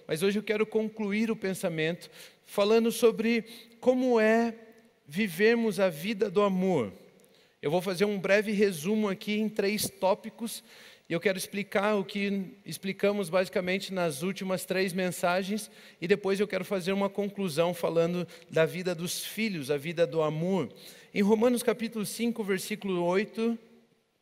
mas hoje eu quero concluir o pensamento falando sobre como é vivermos a vida do amor. Eu vou fazer um breve resumo aqui em 3 tópicos, e eu quero explicar o que explicamos basicamente nas últimas 3 mensagens, e depois eu quero fazer uma conclusão falando da vida dos filhos, a vida do amor. Em Romanos capítulo 5, versículo 8,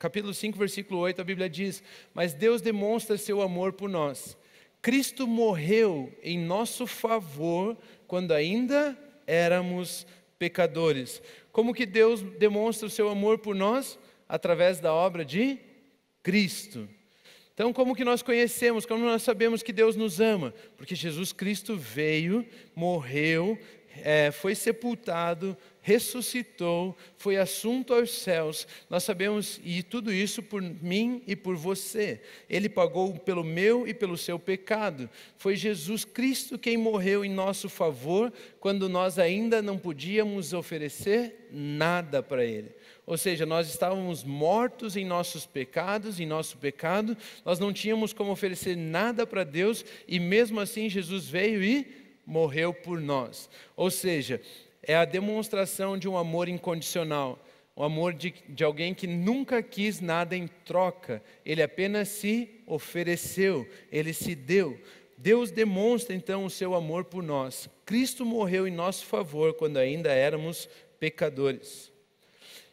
a Bíblia diz: mas Deus demonstra seu amor por nós. Cristo morreu em nosso favor quando ainda éramos pecadores. Como que Deus demonstra o seu amor por nós? Através da obra de Cristo. Então, como que nós conhecemos, como nós sabemos que Deus nos ama? Porque Jesus Cristo veio, morreu, foi sepultado, ressuscitou, foi assunto aos céus. Nós sabemos, e tudo isso por mim e por você. Ele pagou pelo meu e pelo seu pecado. Foi Jesus Cristo quem morreu em nosso favor, quando nós ainda não podíamos oferecer nada para Ele. Ou seja, nós estávamos mortos em nossos pecados, em nosso pecado, nós não tínhamos como oferecer nada para Deus, e mesmo assim Jesus veio e morreu por nós. Ou seja, é a demonstração de um amor incondicional, um amor de alguém que nunca quis nada em troca, ele apenas se ofereceu, ele se deu. Deus demonstra então o seu amor por nós. Cristo morreu em nosso favor quando ainda éramos pecadores.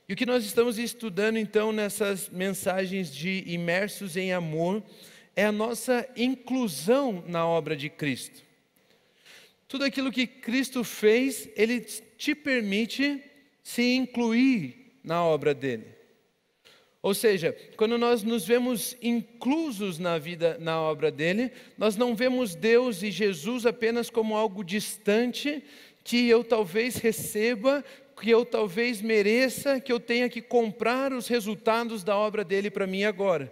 E o que nós estamos estudando então nessas mensagens de imersos em amor é a nossa inclusão na obra de Cristo. Tudo aquilo que Cristo fez, Ele te permite se incluir na obra dEle. Ou seja, quando nós nos vemos inclusos na obra dEle, nós não vemos Deus e Jesus apenas como algo distante, que eu talvez receba, que eu talvez mereça, que eu tenha que comprar os resultados da obra dEle para mim agora.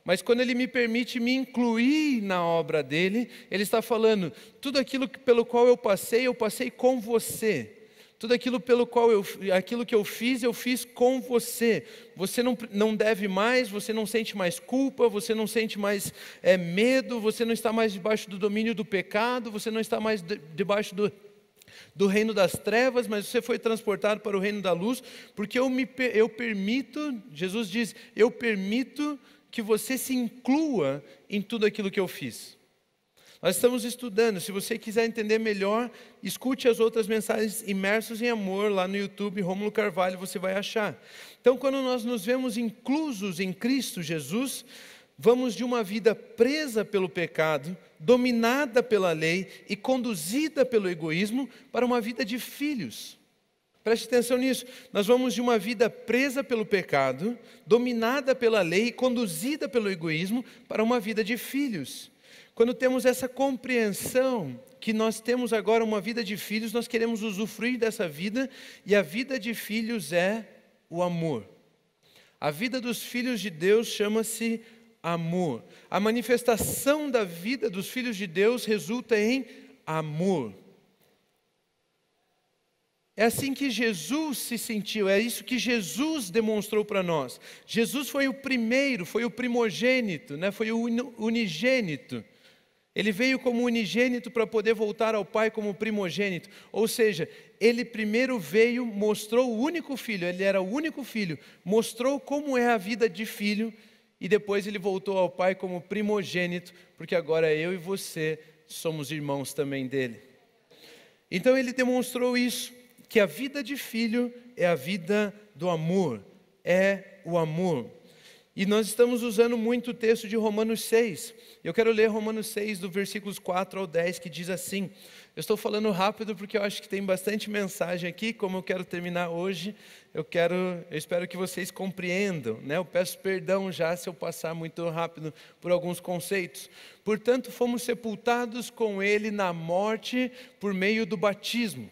Mas quando Ele me permite me incluir na obra dEle, Ele está falando, tudo aquilo pelo qual eu passei com você. Tudo aquilo aquilo que eu fiz com você. Você não deve mais, você não sente mais culpa, você não sente mais medo, você não está mais debaixo do domínio do pecado, você não está mais debaixo do reino das trevas, mas você foi transportado para o reino da luz, porque eu permito, Jesus diz, eu permito que você se inclua em tudo aquilo que eu fiz. Nós estamos estudando, se você quiser entender melhor, escute as outras mensagens Imersos em Amor, lá no YouTube, Rômulo Carvalho, você vai achar. Então, quando nós nos vemos inclusos em Cristo Jesus, vamos de uma vida presa pelo pecado, dominada pela lei e conduzida pelo egoísmo, para uma vida de filhos. Preste atenção nisso, nós vamos de uma vida presa pelo pecado, dominada pela lei e conduzida pelo egoísmo, para uma vida de filhos. Quando temos essa compreensão que nós temos agora uma vida de filhos, nós queremos usufruir dessa vida, e a vida de filhos é o amor. A vida dos filhos de Deus chama-se amor. A manifestação da vida dos filhos de Deus resulta em amor. É assim que Jesus se sentiu, é isso que Jesus demonstrou para nós. Jesus foi o primeiro, foi o primogênito, foi o unigênito. Ele veio como unigênito para poder voltar ao Pai como primogênito. Ou seja, ele primeiro veio, mostrou o único filho, ele era o único filho, mostrou como é a vida de filho, e depois ele voltou ao Pai como primogênito, porque agora eu e você somos irmãos também dele. Então ele demonstrou isso, que a vida de filho é a vida do amor, é o amor. E nós estamos usando muito o texto de Romanos 6. Eu quero ler Romanos 6, do versículos 4 ao 10, que diz assim. Eu estou falando rápido porque eu acho que tem bastante mensagem aqui. Como eu quero terminar hoje, eu espero que vocês compreendam, Eu peço perdão já se eu passar muito rápido por alguns conceitos. Portanto, fomos sepultados com Ele na morte por meio do batismo,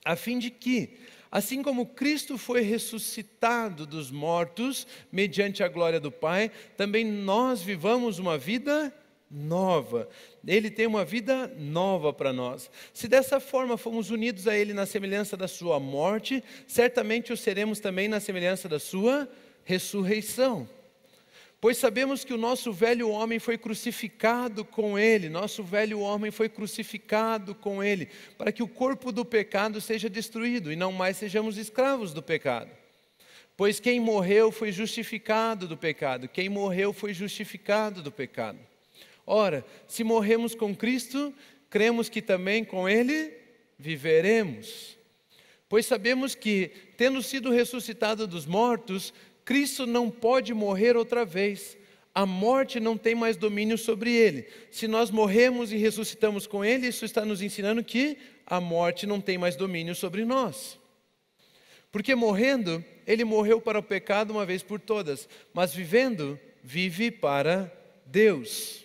a fim de que, assim como Cristo foi ressuscitado dos mortos, mediante a glória do Pai, também nós vivamos uma vida nova. Ele tem uma vida nova para nós. Se dessa forma fomos unidos a Ele na semelhança da sua morte, certamente o seremos também na semelhança da sua ressurreição. Pois sabemos que o nosso velho homem foi crucificado com ele, nosso velho homem foi crucificado com ele, para que o corpo do pecado seja destruído e não mais sejamos escravos do pecado. Pois quem morreu foi justificado do pecado, quem morreu foi justificado do pecado. Ora, se morremos com Cristo, cremos que também com ele viveremos. Pois sabemos que, tendo sido ressuscitado dos mortos, Cristo não pode morrer outra vez. A morte não tem mais domínio sobre ele. Se nós morremos e ressuscitamos com ele, isso está nos ensinando que a morte não tem mais domínio sobre nós. Porque morrendo, ele morreu para o pecado uma vez por todas, mas vivendo, vive para Deus.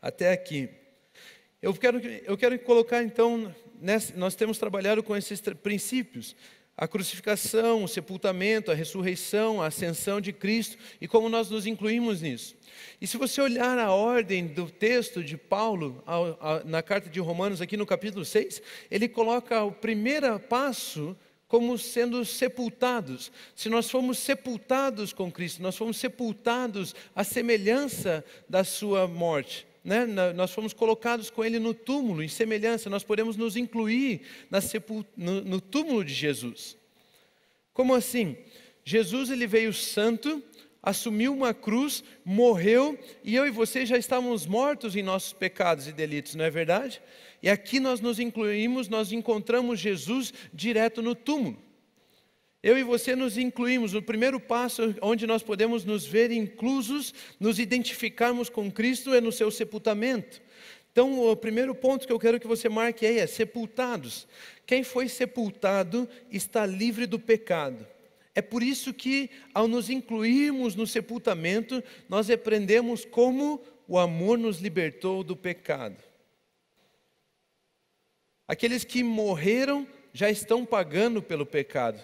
Até aqui. Eu quero colocar então, nós temos trabalhado com esses princípios. A crucificação, o sepultamento, a ressurreição, a ascensão de Cristo e como nós nos incluímos nisso. E se você olhar a ordem do texto de Paulo, na carta de Romanos, aqui no capítulo 6, ele coloca o primeiro passo como sendo sepultados. Se nós fomos sepultados com Cristo, nós fomos sepultados à semelhança da sua morte. Nós fomos colocados com ele no túmulo, em semelhança, nós podemos nos incluir no túmulo de Jesus. Como assim? Jesus ele veio santo, assumiu uma cruz, morreu, e eu e você já estávamos mortos em nossos pecados e delitos, não é verdade? E aqui nós nos incluímos, nós encontramos Jesus direto no túmulo. Eu e você nos incluímos, no primeiro passo onde nós podemos nos ver inclusos, nos identificarmos com Cristo é no seu sepultamento. Então o primeiro ponto que eu quero que você marque aí é sepultados. Quem foi sepultado está livre do pecado. É por isso que ao nos incluirmos no sepultamento, nós aprendemos como o amor nos libertou do pecado. Aqueles que morreram já estão pagando pelo pecado.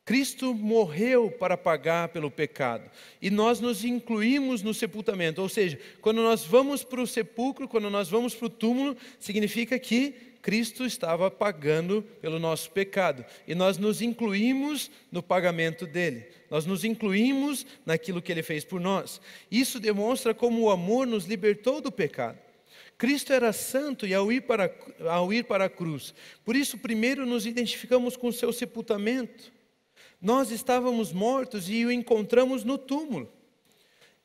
Cristo morreu para pagar pelo pecado e nós nos incluímos no sepultamento, ou seja, quando nós vamos para o sepulcro, quando nós vamos para o túmulo, significa que Cristo estava pagando pelo nosso pecado e nós nos incluímos no pagamento dele, nós nos incluímos naquilo que ele fez por nós. Isso demonstra como o amor nos libertou do pecado. Cristo era santo e ao ir para a cruz, por isso primeiro nos identificamos com o seu sepultamento. Nós estávamos mortos e o encontramos no túmulo.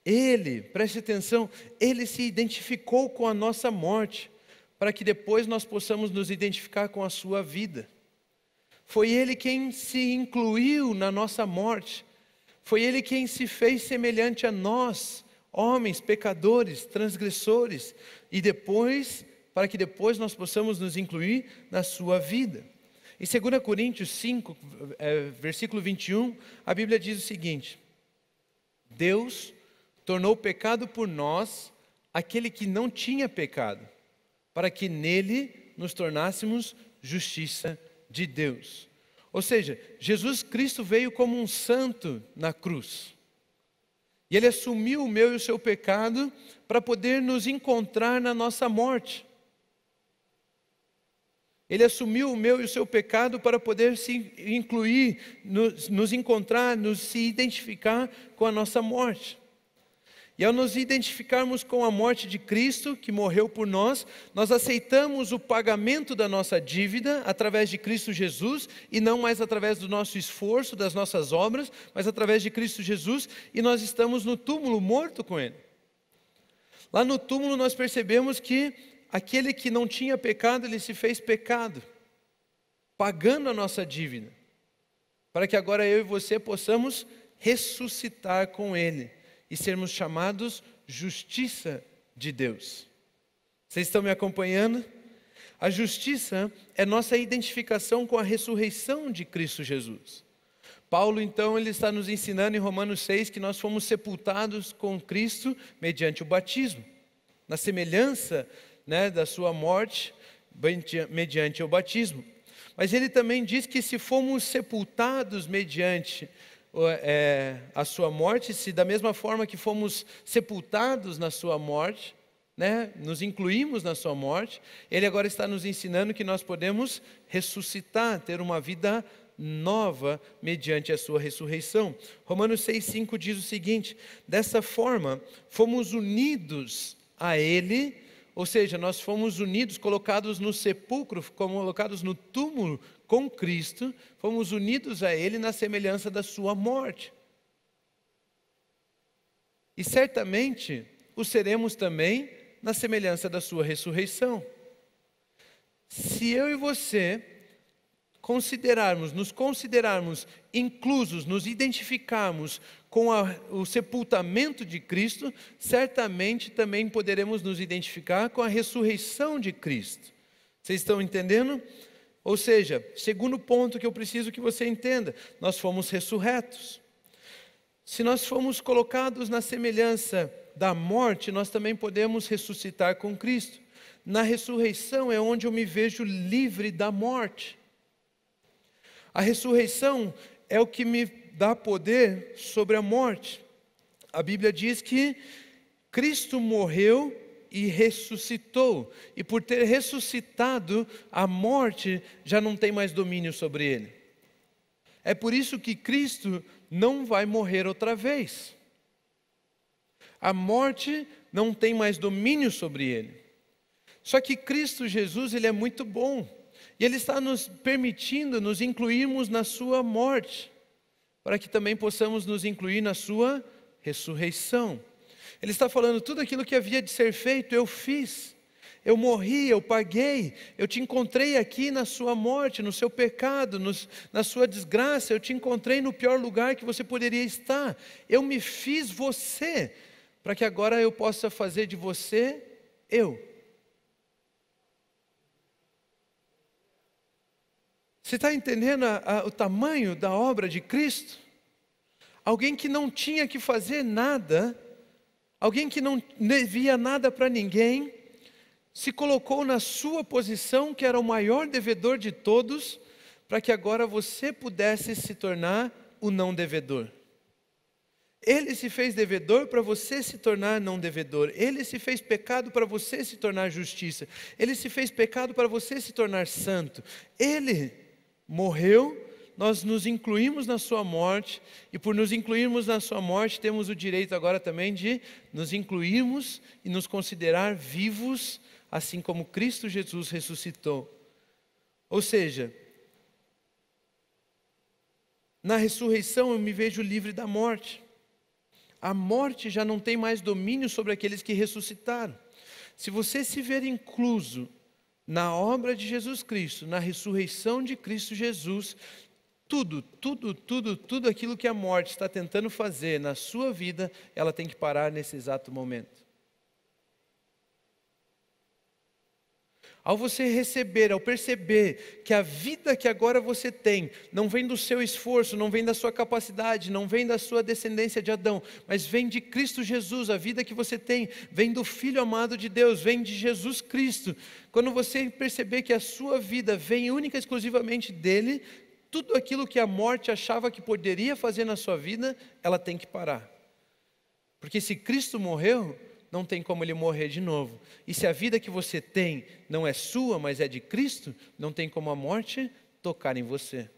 Ele, preste atenção, ele se identificou com a nossa morte, para que depois nós possamos nos identificar com a sua vida. Foi ele quem se incluiu na nossa morte. Foi ele quem se fez semelhante a nós, homens, pecadores, transgressores, e depois, para que depois nós possamos nos incluir na sua vida. Em 2 Coríntios 5, versículo 21, a Bíblia diz o seguinte: Deus tornou pecado por nós aquele que não tinha pecado, para que nele nos tornássemos justiça de Deus. Ou seja, Jesus Cristo veio como um santo na cruz. E ele assumiu o meu e o seu pecado para poder nos encontrar na nossa morte. Ele assumiu o meu e o seu pecado para poder se incluir, nos encontrar, se identificar com a nossa morte. E ao nos identificarmos com a morte de Cristo, que morreu por nós, nós aceitamos o pagamento da nossa dívida através de Cristo Jesus, e não mais através do nosso esforço, das nossas obras, mas através de Cristo Jesus, e nós estamos no túmulo morto com Ele. Lá no túmulo nós percebemos que aquele que não tinha pecado, ele se fez pecado, pagando a nossa dívida, para que agora eu e você possamos ressuscitar com Ele e sermos chamados justiça de Deus. Vocês estão me acompanhando? A justiça é nossa identificação com a ressurreição de Cristo Jesus. Paulo, então, ele está nos ensinando em Romanos 6 que nós fomos sepultados com Cristo mediante o batismo, na semelhança da sua morte, mediante o batismo. Mas ele também diz que se fomos sepultados mediante a sua morte, se da mesma forma que fomos sepultados na sua morte, nos incluímos na sua morte, ele agora está nos ensinando que nós podemos ressuscitar, ter uma vida nova mediante a sua ressurreição. Romanos 6,5 diz o seguinte: dessa forma, fomos unidos a Ele, ou seja, nós fomos unidos, colocados no sepulcro, colocados no túmulo com Cristo, fomos unidos a Ele na semelhança da sua morte. E certamente o seremos também na semelhança da sua ressurreição. Se eu e você nos considerarmos inclusos, nos identificarmos com o sepultamento de Cristo, certamente também poderemos nos identificar com a ressurreição de Cristo. Vocês estão entendendo? Ou seja, segundo ponto que eu preciso que você entenda, nós fomos ressurretos. Se nós fomos colocados na semelhança da morte, nós também podemos ressuscitar com Cristo. Na ressurreição é onde eu me vejo livre da morte. A ressurreição é o que me dá poder sobre a morte. A Bíblia diz que Cristo morreu e ressuscitou. E por ter ressuscitado, a morte já não tem mais domínio sobre ele. É por isso que Cristo não vai morrer outra vez. A morte não tem mais domínio sobre ele. Só que Cristo Jesus, Ele é muito bom. E Ele está nos permitindo nos incluirmos na sua morte, para que também possamos nos incluir na sua ressurreição. Ele está falando, tudo aquilo que havia de ser feito, eu fiz. Eu morri, eu paguei, eu te encontrei aqui na sua morte, no seu pecado, na sua desgraça, eu te encontrei no pior lugar que você poderia estar. Eu me fiz você, para que agora eu possa fazer de você, eu. Você está entendendo o tamanho da obra de Cristo? Alguém que não tinha que fazer nada, alguém que não devia nada para ninguém, se colocou na sua posição, que era o maior devedor de todos, para que agora você pudesse se tornar o não devedor. Ele se fez devedor para você se tornar não devedor. Ele se fez pecado para você se tornar justiça. Ele se fez pecado para você se tornar santo. Ele morreu, nós nos incluímos na sua morte, e por nos incluirmos na sua morte, temos o direito agora também de nos incluirmos e nos considerar vivos, assim como Cristo Jesus ressuscitou. Ou seja, na ressurreição eu me vejo livre da morte. A morte já não tem mais domínio sobre aqueles que ressuscitaram. Se você se ver incluso na obra de Jesus Cristo, na ressurreição de Cristo Jesus, tudo aquilo que a morte está tentando fazer na sua vida, ela tem que parar nesse exato momento. Ao você receber, ao perceber que a vida que agora você tem, não vem do seu esforço, não vem da sua capacidade, não vem da sua descendência de Adão, mas vem de Cristo Jesus, a vida que você tem, vem do Filho amado de Deus, vem de Jesus Cristo. Quando você perceber que a sua vida vem única e exclusivamente dele, tudo aquilo que a morte achava que poderia fazer na sua vida, ela tem que parar. Porque se Cristo morreu, não tem como ele morrer de novo. E se a vida que você tem não é sua, mas é de Cristo, não tem como a morte tocar em você.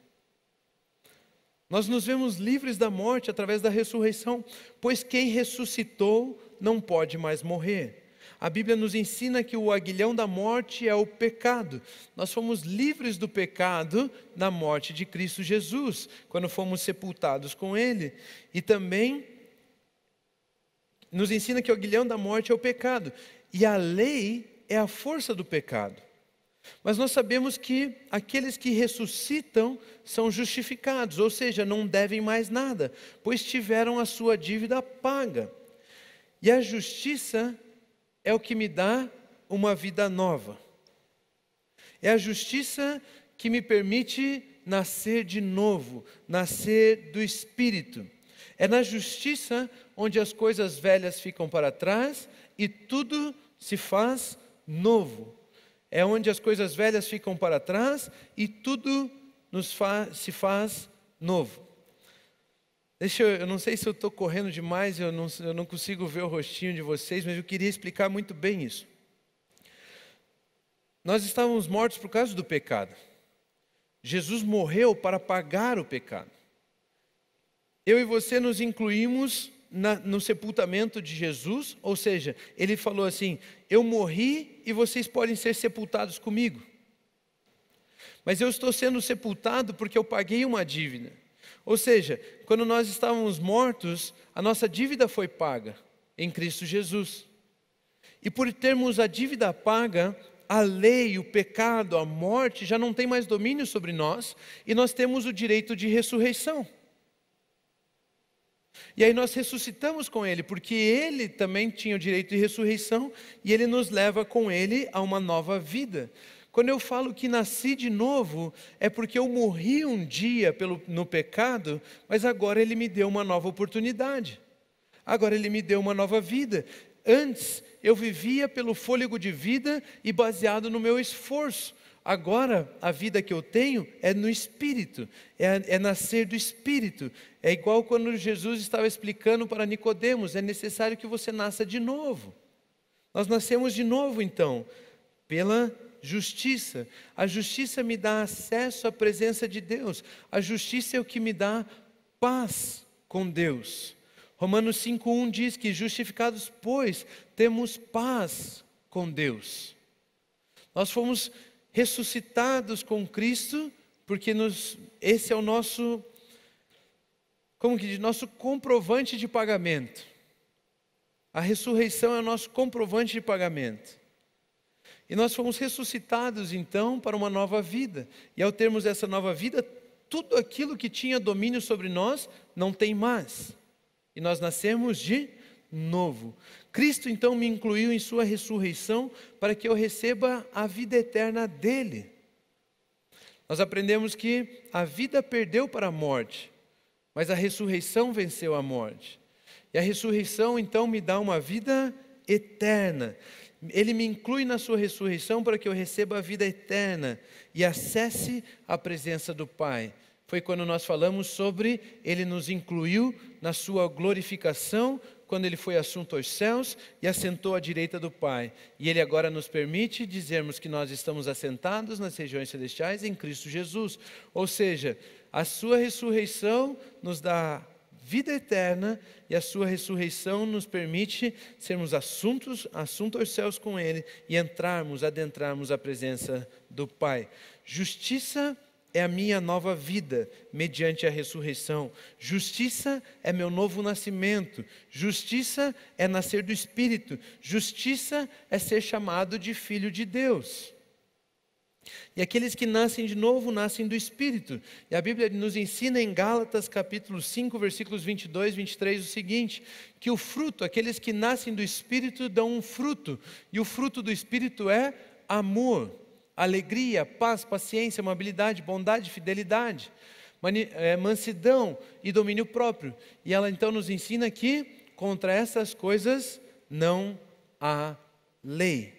Nós nos vemos livres da morte através da ressurreição, pois quem ressuscitou não pode mais morrer. A Bíblia nos ensina que o aguilhão da morte é o pecado. Nós fomos livres do pecado na morte de Cristo Jesus, quando fomos sepultados com Ele. E também nos ensina que o aguilhão da morte é o pecado. E a lei é a força do pecado. Mas nós sabemos que aqueles que ressuscitam são justificados, ou seja, não devem mais nada, pois tiveram a sua dívida paga. E a justiça é o que me dá uma vida nova. É a justiça que me permite nascer de novo, nascer do Espírito. É na justiça onde as coisas velhas ficam para trás e tudo se faz novo. É onde as coisas velhas ficam para trás e tudo se faz novo. Eu não sei se eu estou correndo demais, eu não consigo ver o rostinho de vocês, mas eu queria explicar muito bem isso. Nós estávamos mortos por causa do pecado. Jesus morreu para pagar o pecado. Eu e você nos incluímos no sepultamento de Jesus, ou seja, ele falou assim: eu morri e vocês podem ser sepultados comigo. Mas eu estou sendo sepultado porque eu paguei uma dívida. Ou seja, quando nós estávamos mortos, a nossa dívida foi paga em Cristo Jesus. E por termos a dívida paga, a lei, o pecado, a morte já não tem mais domínio sobre nós, e nós temos o direito de ressurreição. E aí nós ressuscitamos com Ele, porque Ele também tinha o direito de ressurreição, e Ele nos leva com Ele a uma nova vida. Quando eu falo que nasci de novo, é porque eu morri um dia no pecado, mas agora Ele me deu uma nova oportunidade. Agora Ele me deu uma nova vida. Antes eu vivia pelo fôlego de vida e baseado no meu esforço. Agora a vida que eu tenho é no Espírito, é nascer do Espírito. É igual quando Jesus estava explicando para Nicodemos: é necessário que você nasça de novo. Nós nascemos de novo então, pela justiça. A justiça me dá acesso à presença de Deus. A justiça é o que me dá paz com Deus. Romanos 5:1 diz que justificados, pois, temos paz com Deus. Nós fomos ressuscitados com Cristo, porque esse é o nosso, nosso comprovante de pagamento. A ressurreição é o nosso comprovante de pagamento. E nós fomos ressuscitados então para uma nova vida. E ao termos essa nova vida, tudo aquilo que tinha domínio sobre nós não tem mais. E nós nascemos de novo. Cristo então me incluiu em sua ressurreição para que eu receba a vida eterna dele. Nós aprendemos que a vida perdeu para a morte, mas a ressurreição venceu a morte. E a ressurreição então me dá uma vida eterna. Ele me inclui na sua ressurreição para que eu receba a vida eterna e acesse a presença do Pai. Foi quando nós falamos sobre Ele nos incluiu na sua glorificação, quando Ele foi assunto aos céus e assentou à direita do Pai. E Ele agora nos permite dizermos que nós estamos assentados nas regiões celestiais em Cristo Jesus. Ou seja, a sua ressurreição nos dá vida eterna, e a sua ressurreição nos permite sermos assunto aos céus com Ele e adentrarmos a presença do Pai. Justiça é a minha nova vida mediante a ressurreição. Justiça é meu novo nascimento. Justiça é nascer do Espírito. Justiça é ser chamado de filho de Deus. E aqueles que nascem de novo, nascem do Espírito. E a Bíblia nos ensina em Gálatas capítulo 5, versículos 22 e 23 o seguinte: que o fruto, aqueles que nascem do Espírito dão um fruto. E o fruto do Espírito é amor, alegria, paz, paciência, amabilidade, bondade, fidelidade, mansidão e domínio próprio. E ela então nos ensina que contra essas coisas não há lei.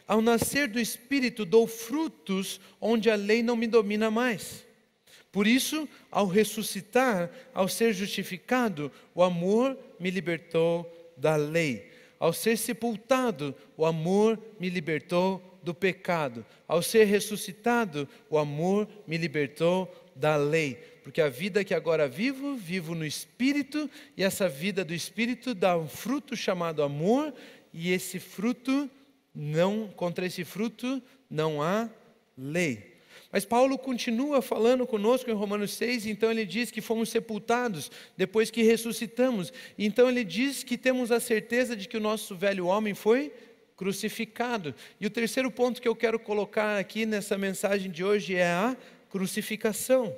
Ao nascer do Espírito, dou frutos onde a lei não me domina mais. Por isso, ao ressuscitar, ao ser justificado, o amor me libertou da lei. Ao ser sepultado, o amor me libertou do pecado. Ao ser ressuscitado, o amor me libertou da lei. Porque a vida que agora vivo, vivo no Espírito, e essa vida do Espírito dá um fruto chamado amor, e esse fruto contra esse fruto não há lei. Mas Paulo continua falando conosco em Romanos 6, então ele diz que fomos sepultados depois que ressuscitamos. Então ele diz que temos a certeza de que o nosso velho homem foi crucificado. E o terceiro ponto que eu quero colocar aqui nessa mensagem de hoje é a crucificação.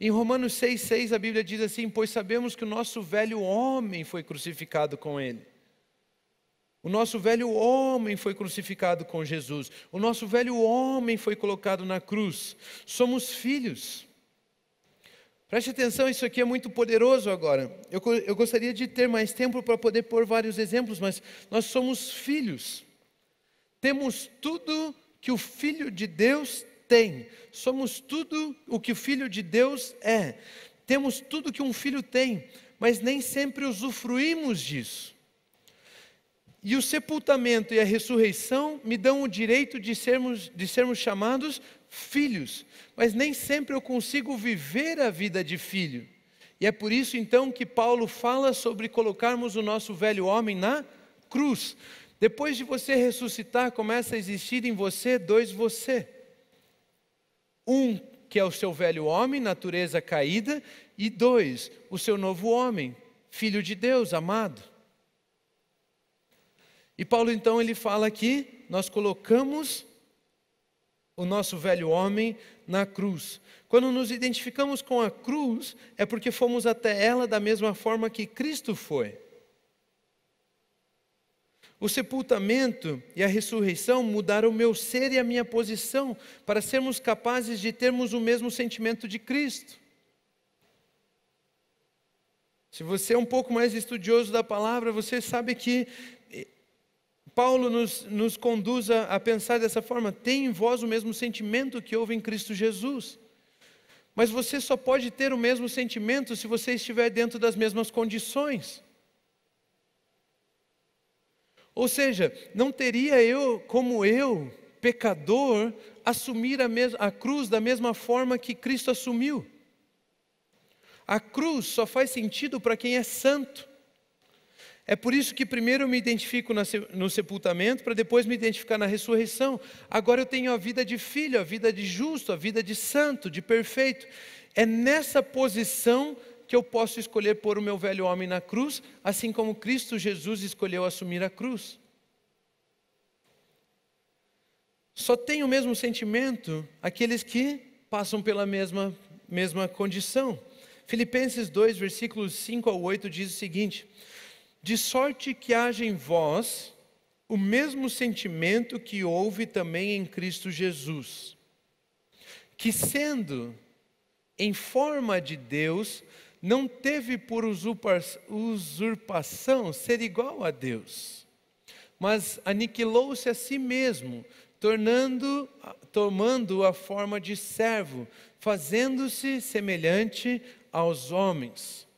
Em Romanos 6,6 a Bíblia diz assim: pois sabemos que o nosso velho homem foi crucificado com ele. O nosso velho homem foi crucificado com Jesus. O nosso velho homem foi colocado na cruz. Somos filhos. Preste atenção, isso aqui é muito poderoso agora. Eu gostaria de ter mais tempo para poder pôr vários exemplos, mas nós somos filhos. Temos tudo que o Filho de Deus tem. Somos tudo o que o Filho de Deus é. Temos tudo que um filho tem, mas nem sempre usufruímos disso. E o sepultamento e a ressurreição me dão o direito de sermos chamados filhos. Mas nem sempre eu consigo viver a vida de filho. E é por isso então que Paulo fala sobre colocarmos o nosso velho homem na cruz. Depois de você ressuscitar, começa a existir em você dois você. Um que é o seu velho homem, natureza caída, e dois, o seu novo homem, filho de Deus, amado. E Paulo então ele fala aqui, nós colocamos o nosso velho homem na cruz. Quando nos identificamos com a cruz, é porque fomos até ela da mesma forma que Cristo foi. O sepultamento e a ressurreição mudaram o meu ser e a minha posição para sermos capazes de termos o mesmo sentimento de Cristo. Se você é um pouco mais estudioso da palavra, você sabe que Paulo nos conduz a pensar dessa forma: tem em vós o mesmo sentimento que houve em Cristo Jesus. Mas você só pode ter o mesmo sentimento se você estiver dentro das mesmas condições. Ou seja, não teria eu, pecador, assumir a cruz da mesma forma que Cristo assumiu. A cruz só faz sentido para quem é santo. É por isso que primeiro eu me identifico no sepultamento, para depois me identificar na ressurreição. Agora eu tenho a vida de filho, a vida de justo, a vida de santo, de perfeito. É nessa posição que eu posso escolher pôr o meu velho homem na cruz, assim como Cristo Jesus escolheu assumir a cruz. Só tem o mesmo sentimento aqueles que passam pela mesma condição. Filipenses 2, versículos 5 ao 8 diz o seguinte: de sorte que haja em vós o mesmo sentimento que houve também em Cristo Jesus, que sendo em forma de Deus, não teve por usurpação ser igual a Deus, mas aniquilou-se a si mesmo, tomando a forma de servo, fazendo-se semelhante aos homens.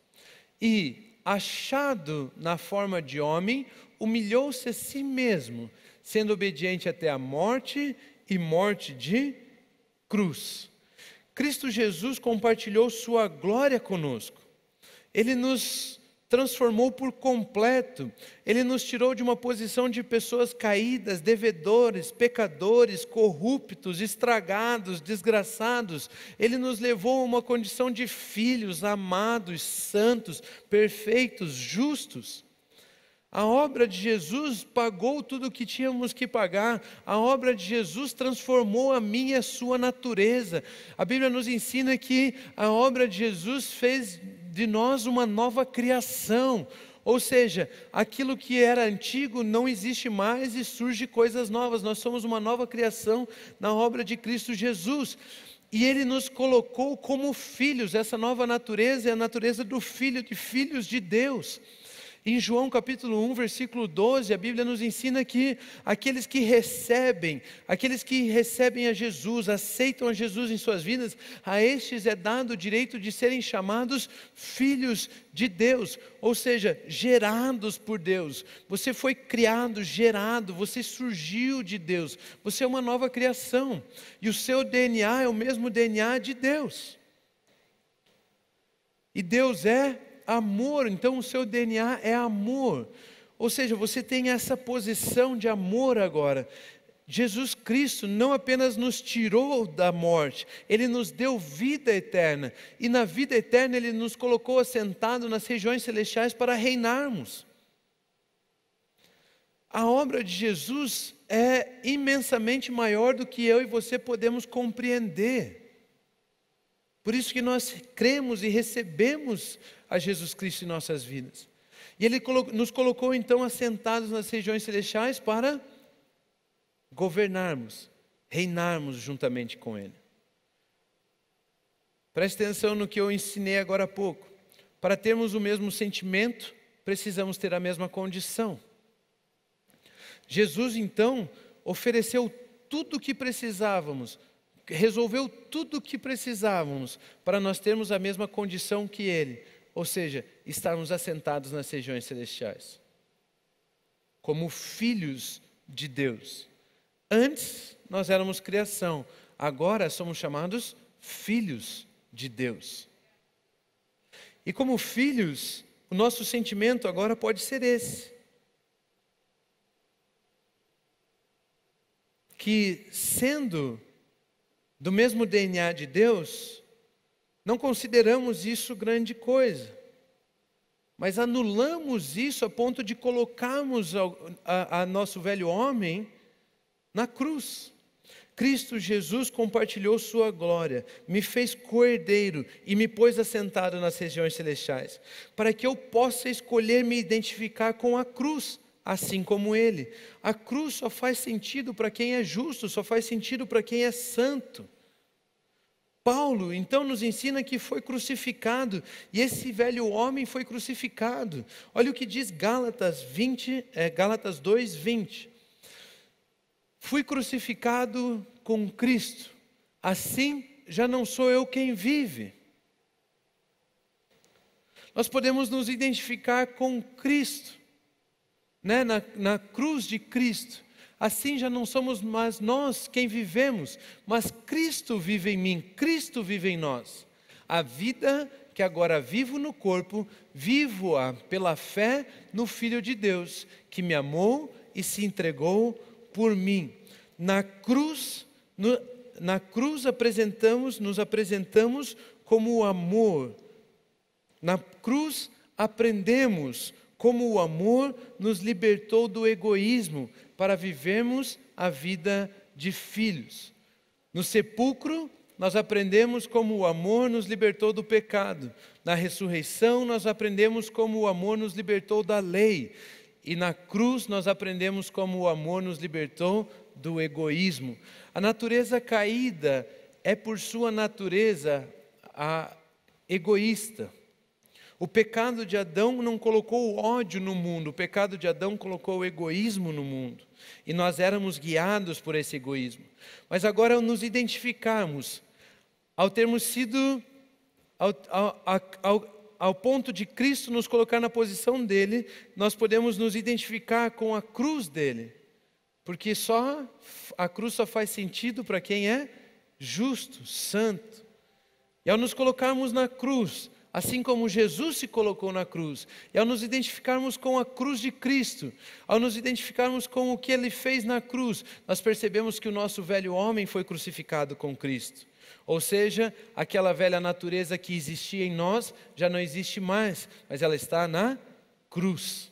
E, achado na forma de homem, humilhou-se a si mesmo, sendo obediente até a morte e morte de cruz. Cristo Jesus compartilhou sua glória conosco. Ele nos transformou por completo. Ele nos tirou de uma posição de pessoas caídas, devedores, pecadores, corruptos, estragados, desgraçados. Ele nos levou a uma condição de filhos, amados, santos, perfeitos, justos. A obra de Jesus pagou tudo o que tínhamos que pagar. A obra de Jesus transformou a minha e a sua natureza. A Bíblia nos ensina que a obra de Jesus fez de nós uma nova criação. Ou seja, aquilo que era antigo não existe mais e surge coisas novas. Nós somos uma nova criação na obra de Cristo Jesus. E Ele nos colocou como filhos. Essa nova natureza é a natureza do Filho, de filhos de Deus. Em João capítulo 1, versículo 12, a Bíblia nos ensina que aqueles que recebem a Jesus, aceitam a Jesus em suas vidas, a estes é dado o direito de serem chamados filhos de Deus, ou seja, gerados por Deus. Você foi criado, gerado, você surgiu de Deus, você é uma nova criação, e o seu DNA é o mesmo DNA de Deus. E Deus é amor, então o seu DNA é amor. Ou seja, você tem essa posição de amor agora. Jesus Cristo não apenas nos tirou da morte, Ele nos deu vida eterna. E na vida eterna Ele nos colocou assentado nas regiões celestiais para reinarmos. A obra de Jesus é imensamente maior do que eu e você podemos compreender. Por isso que nós cremos e recebemos a Jesus Cristo em nossas vidas. E Ele nos colocou então assentados nas regiões celestiais para governarmos, reinarmos juntamente com Ele. Preste atenção no que eu ensinei agora há pouco. Para termos o mesmo sentimento, precisamos ter a mesma condição. Jesus então ofereceu tudo o que precisávamos, resolveu tudo o que precisávamos para nós termos a mesma condição que Ele, ou seja, estarmos assentados nas regiões celestiais. como filhos de Deus. Antes nós éramos criação, agora somos chamados filhos de Deus. E como filhos, o nosso sentimento agora pode ser esse: que, sendo do mesmo DNA de Deus, não consideramos isso grande coisa, mas anulamos isso a ponto de colocarmos a nosso velho homem na cruz. Cristo Jesus compartilhou sua glória, me fez co-herdeiro e me pôs assentado nas regiões celestiais, para que eu possa escolher me identificar com a cruz, assim como Ele. A cruz só faz sentido para quem é justo, só faz sentido para quem é santo. Paulo, então, nos ensina que foi crucificado, e esse velho homem foi crucificado. Olha o que diz Gálatas 2:20. Fui crucificado com Cristo, assim já não sou eu quem vive. Nós podemos nos identificar com Cristo, né? na cruz de Cristo. Assim já não somos mais nós quem vivemos, mas Cristo vive em mim, Cristo vive em nós. A vida que agora vivo no corpo, vivo-a pela fé no Filho de Deus, que me amou e se entregou por mim. Na cruz nos apresentamos como o amor. Na cruz aprendemos como o amor nos libertou do egoísmo para vivermos a vida de filhos. No sepulcro, nós aprendemos como o amor nos libertou do pecado. Na ressurreição, nós aprendemos como o amor nos libertou da lei. E na cruz, nós aprendemos como o amor nos libertou do egoísmo. A natureza caída é, por sua natureza, egoísta. O pecado de Adão não colocou o ódio no mundo, o pecado de Adão colocou o egoísmo no mundo. E nós éramos guiados por esse egoísmo. Mas agora, ao nos identificarmos, ao termos sido, ao ponto de Cristo nos colocar na posição dele, nós podemos nos identificar com a cruz dele. Porque a cruz só faz sentido para quem é justo, santo. E ao nos colocarmos na cruz, assim como Jesus se colocou na cruz, e ao nos identificarmos com a cruz de Cristo, ao nos identificarmos com o que Ele fez na cruz, nós percebemos que o nosso velho homem foi crucificado com Cristo. Ou seja, aquela velha natureza que existia em nós já não existe mais, mas ela está na cruz.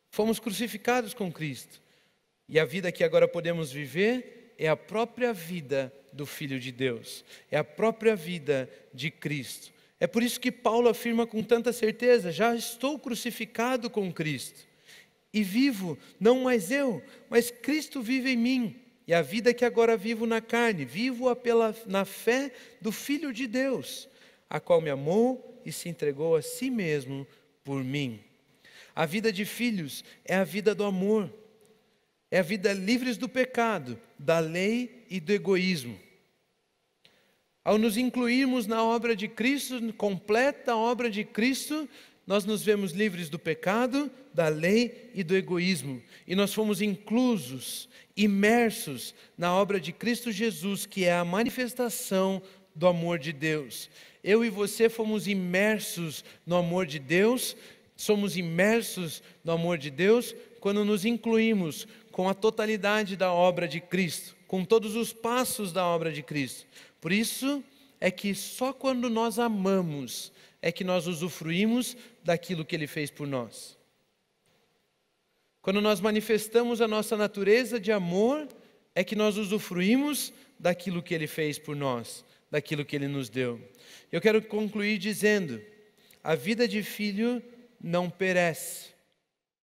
Fomos crucificados com Cristo. E a vida que agora podemos viver é a própria vida do Filho de Deus, é a própria vida de Cristo. É por isso que Paulo afirma com tanta certeza: já estou crucificado com Cristo. E vivo, não mais eu, mas Cristo vive em mim. E a vida que agora vivo na carne, vivo-a na fé do Filho de Deus, a qual me amou e se entregou a si mesmo por mim. A vida de filhos é a vida do amor. É a vida livres do pecado, da lei e do egoísmo. Ao nos incluirmos na obra de Cristo, completa obra de Cristo, nós nos vemos livres do pecado, da lei e do egoísmo. E nós fomos inclusos, imersos na obra de Cristo Jesus, que é a manifestação do amor de Deus. Eu e você fomos imersos no amor de Deus, somos imersos no amor de Deus quando nos incluímos com a totalidade da obra de Cristo, com todos os passos da obra de Cristo. Por isso é que só quando nós amamos é que nós usufruímos daquilo que Ele fez por nós. Quando nós manifestamos a nossa natureza de amor, é que nós usufruímos daquilo que Ele fez por nós, daquilo que Ele nos deu. Eu quero concluir dizendo: a vida de filho não perece.